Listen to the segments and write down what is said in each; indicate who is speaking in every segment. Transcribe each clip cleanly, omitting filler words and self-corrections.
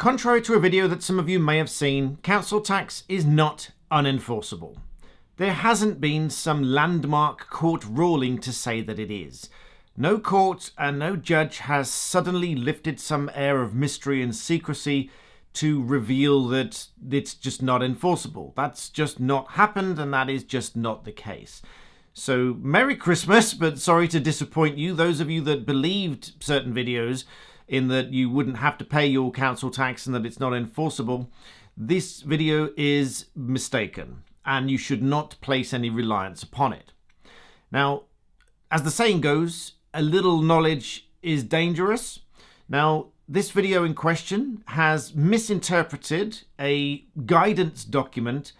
Speaker 1: Contrary to a video that some of you may have seen, council tax is not unenforceable. There hasn't been some landmark court ruling to say that it is. No court and no judge has suddenly lifted some air of mystery and secrecy to reveal that it's just not enforceable. That's just not happened, and that is just not the case. So, Merry Christmas, but sorry to disappoint you. Those of you that believed certain videos in that you wouldn't have to pay your council tax and that it's not enforceable, this video is mistaken, and you should not place any reliance upon it. Now, as the saying goes, a little knowledge is dangerous. Now, this video in question has misinterpreted a guidance document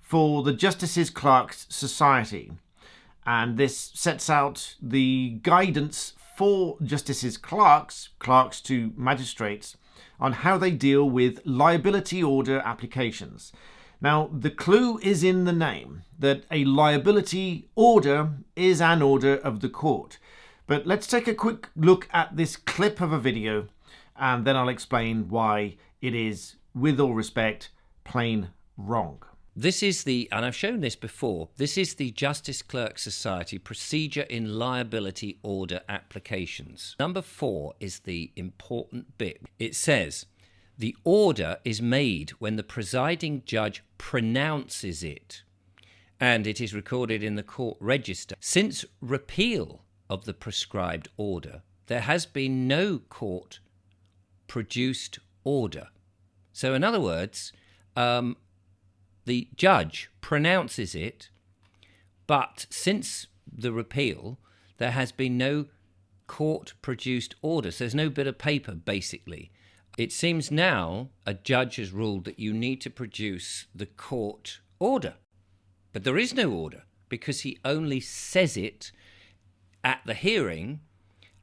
Speaker 1: for the Justices Clerks Society. And this sets out the guidance for Justices Clerks to magistrates, on how they deal with liability order applications. Now, the clue is in the name, that a liability order is an order of the court. But let's take a quick look at this clip of a video, and then I'll explain why it is, with all respect, plain wrong.
Speaker 2: This is and I've shown this before, this is the Justice Clerk Society Procedure in Liability Order Applications. Number 4 is the important bit. It says, the order is made when the presiding judge pronounces it, and it is recorded in the court register. Since repeal of the prescribed order, there has been no court-produced order. So in other words, the judge pronounces it, but since the repeal, there has been no court-produced order. So there's no bit of paper, basically. It seems now a judge has ruled that you need to produce the court order. But there is no order, because he only says it at the hearing,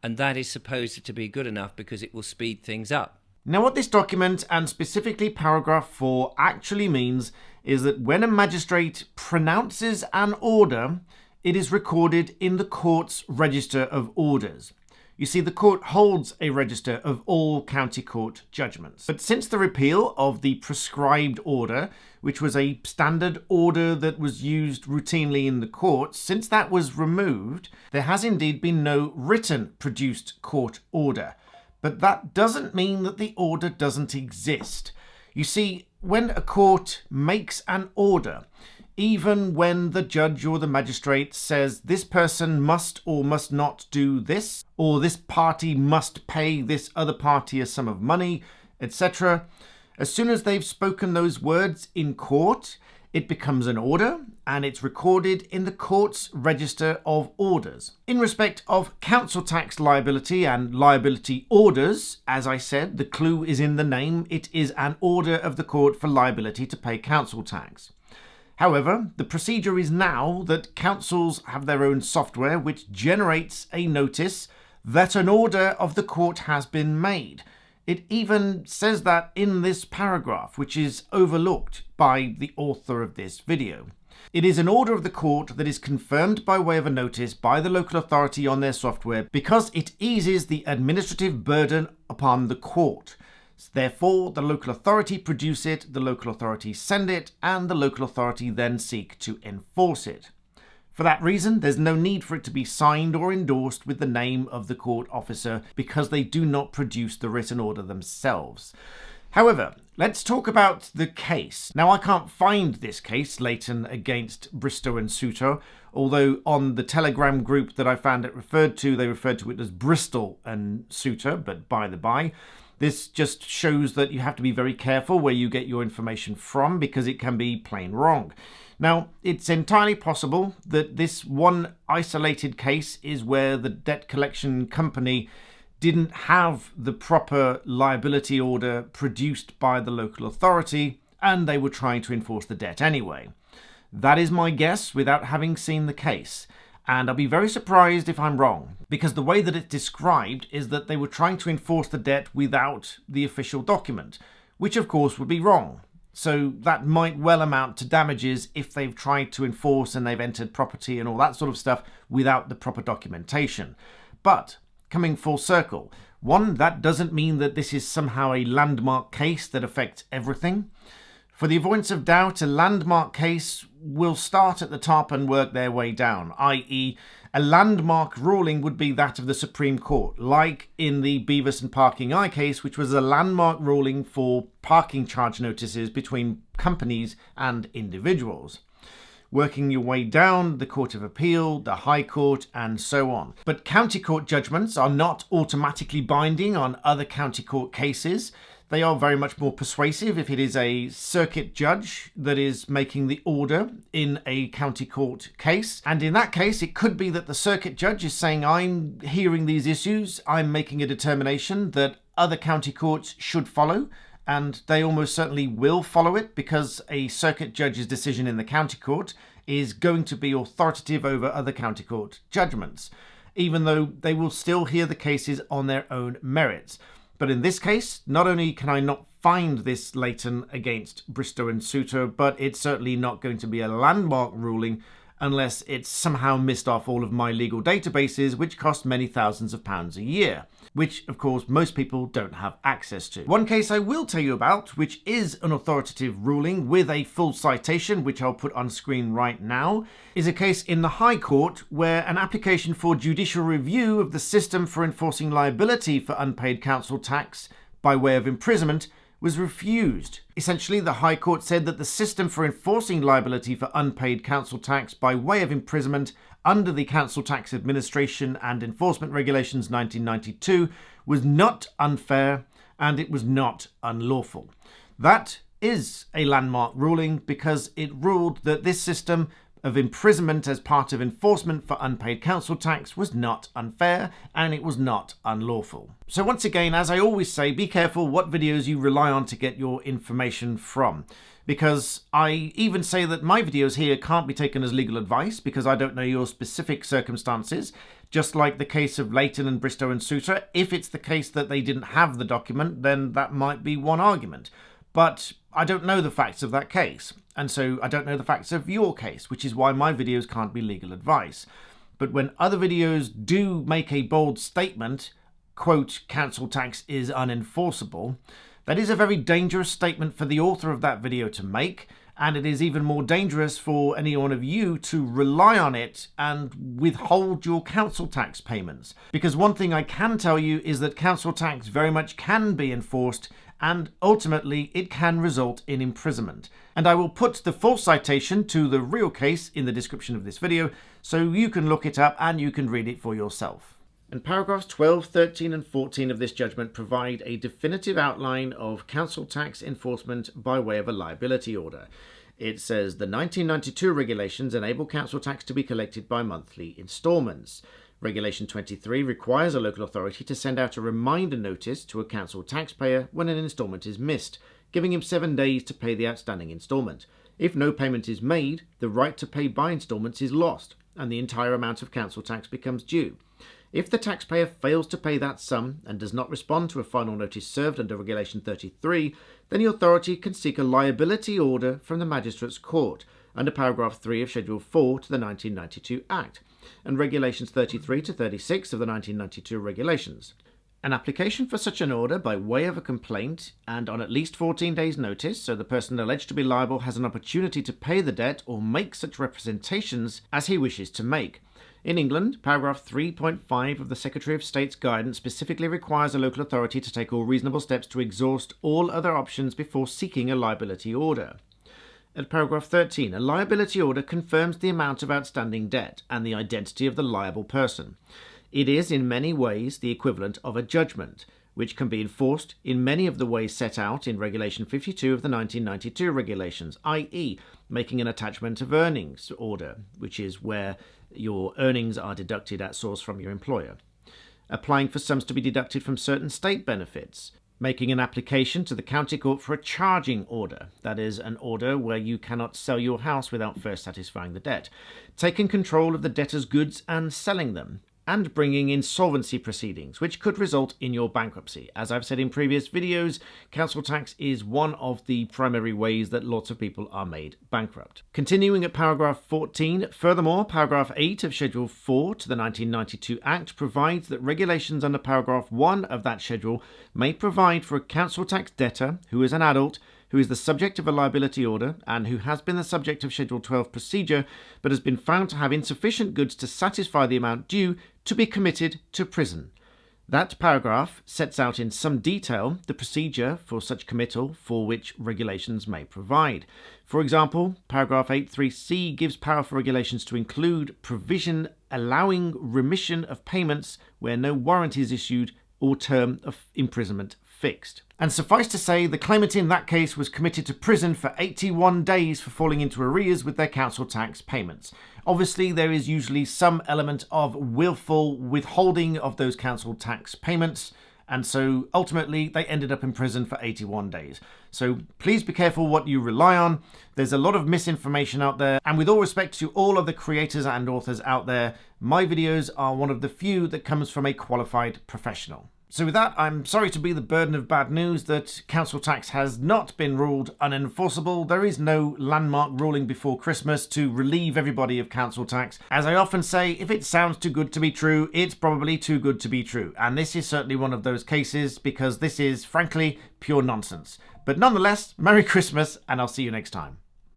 Speaker 2: and that is supposed to be good enough because it will speed things up.
Speaker 1: Now, what this document, and specifically paragraph 4, actually means is that when a magistrate pronounces an order, it is recorded in the court's register of orders. You see, the court holds a register of all county court judgments. But since the repeal of the prescribed order, which was a standard order that was used routinely in the courts, since that was removed, there has indeed been no written produced court order. But that doesn't mean that the order doesn't exist. You see, when a court makes an order, even when the judge or the magistrate says this person must or must not do this, or this party must pay this other party a sum of money, etc., as soon as they've spoken those words in court, it becomes an order, and it's recorded in the court's register of orders. In respect of council tax liability and liability orders, as I said, the clue is in the name. It is an order of the court for liability to pay council tax. However, the procedure is now that councils have their own software which generates a notice that an order of the court has been made. It even says that in this paragraph, which is overlooked by the author of this video. It is an order of the court that is confirmed by way of a notice by the local authority on their software because it eases the administrative burden upon the court. Therefore, the local authority produce it, the local authority send it, and the local authority then seek to enforce it. For that reason, there's no need for it to be signed or endorsed with the name of the court officer because they do not produce the written order themselves. However, let's talk about the case. Now, I can't find this case, Leighton against Bristow and Souter, although on the Telegram group that I found it referred to, they referred to it as Bristol and Souter, but by the by. This just shows that you have to be very careful where you get your information from because it can be plain wrong. Now, it's entirely possible that this one isolated case is where the debt collection company didn't have the proper liability order produced by the local authority and they were trying to enforce the debt anyway. That is my guess without having seen the case. And I'll be very surprised if I'm wrong, because the way that it's described is that they were trying to enforce the debt without the official document, which of course would be wrong. So that might well amount to damages if they've tried to enforce and they've entered property and all that sort of stuff without the proper documentation. But coming full circle, One, that doesn't mean that this is somehow a landmark case that affects everything. For the avoidance of doubt, a landmark case will start at the top and work their way down, i.e. a landmark ruling would be that of the Supreme Court, like in the Beavis and Parking Eye case, which was a landmark ruling for parking charge notices between companies and individuals. Working your way down, the Court of Appeal, the High Court, and so on. But county court judgments are not automatically binding on other county court cases. They are very much more persuasive if it is a circuit judge that is making the order in a county court case. And in that case, it could be that the circuit judge is saying, I'm hearing these issues, I'm making a determination that other county courts should follow, and they almost certainly will follow it because a circuit judge's decision in the county court is going to be authoritative over other county court judgments, even though they will still hear the cases on their own merits. But in this case, not only can I not find this Leighton against Bristow and Souter, but it's certainly not going to be a landmark ruling unless it's somehow missed off all of my legal databases, which cost many thousands of pounds a year, which of course most people don't have access to. One case I will tell you about, which is an authoritative ruling with a full citation, which I'll put on screen right now, is a case in the High Court where an application for judicial review of the system for enforcing liability for unpaid council tax by way of imprisonment was refused. Essentially, the High Court said that the system for enforcing liability for unpaid council tax by way of imprisonment under the Council Tax Administration and Enforcement Regulations 1992 was not unfair and it was not unlawful. That is a landmark ruling because it ruled that this system of imprisonment as part of enforcement for unpaid council tax was not unfair and it was not unlawful. So once again, as I always say, be careful what videos you rely on to get your information from, because I even say that my videos here can't be taken as legal advice because I don't know your specific circumstances. Just like the case of Leighton and Bristow and Souter, if it's the case that they didn't have the document, then that might be one argument. But I don't know the facts of that case, and so I don't know the facts of your case, which is why my videos can't be legal advice. But when other videos do make a bold statement, quote, council tax is unenforceable, that is a very dangerous statement for the author of that video to make, and it is even more dangerous for any one of you to rely on it and withhold your council tax payments. Because one thing I can tell you is that council tax very much can be enforced, and ultimately it can result in imprisonment. And I will put the full citation to the real case in the description of this video so you can look it up and you can read it for yourself. And paragraphs 12, 13 and 14 of this judgment provide a definitive outline of council tax enforcement by way of a liability order. It says the 1992 regulations enable council tax to be collected by monthly instalments. Regulation 23 requires a local authority to send out a reminder notice to a council taxpayer when an instalment is missed, giving him 7 days to pay the outstanding instalment. If no payment is made, the right to pay by instalments is lost, and the entire amount of council tax becomes due. If the taxpayer fails to pay that sum and does not respond to a final notice served under Regulation 33, then the authority can seek a liability order from the Magistrates' Court under paragraph 3 of Schedule 4 to the 1992 Act and Regulations 33 to 36 of the 1992 Regulations. An application for such an order by way of a complaint and on at least 14 days' notice, so the person alleged to be liable has an opportunity to pay the debt or make such representations as he wishes to make. In England, paragraph 3.5 of the Secretary of State's guidance specifically requires a local authority to take all reasonable steps to exhaust all other options before seeking a liability order. At paragraph 13, a liability order confirms the amount of outstanding debt and the identity of the liable person. It is in many ways the equivalent of a judgment, which can be enforced in many of the ways set out in Regulation 52 of the 1992 Regulations, i.e. making an attachment of earnings order, which is where your earnings are deducted at source from your employer, applying for sums to be deducted from certain state benefits, making an application to the county court for a charging order, that is, an order where you cannot sell your house without first satisfying the debt, taking control of the debtor's goods and selling them, and bringing insolvency proceedings, which could result in your bankruptcy. As I've said in previous videos, council tax is one of the primary ways that lots of people are made bankrupt. Continuing at paragraph 14, furthermore, paragraph 8 of Schedule 4 to the 1992 Act provides that regulations under paragraph 1 of that schedule may provide for a council tax debtor who is an adult, who is the subject of a liability order and who has been the subject of Schedule 12 procedure but has been found to have insufficient goods to satisfy the amount due, to be committed to prison. That paragraph sets out in some detail the procedure for such committal for which regulations may provide. For example, paragraph 8.3c gives power for regulations to include provision allowing remission of payments where no warrant is issued or term of imprisonment fixed. And suffice to say, the claimant in that case was committed to prison for 81 days for falling into arrears with their council tax payments. Obviously, there is usually some element of willful withholding of those council tax payments, and so ultimately they ended up in prison for 81 days. So please be careful what you rely on. There's a lot of misinformation out there, and with all respect to all of the creators and authors out there, my videos are one of the few that comes from a qualified professional. So with that, I'm sorry to be the burden of bad news that council tax has not been ruled unenforceable. There is no landmark ruling before Christmas to relieve everybody of council tax. As I often say, if it sounds too good to be true, it's probably too good to be true. And this is certainly one of those cases because this is, frankly, pure nonsense. But nonetheless, Merry Christmas, and I'll see you next time.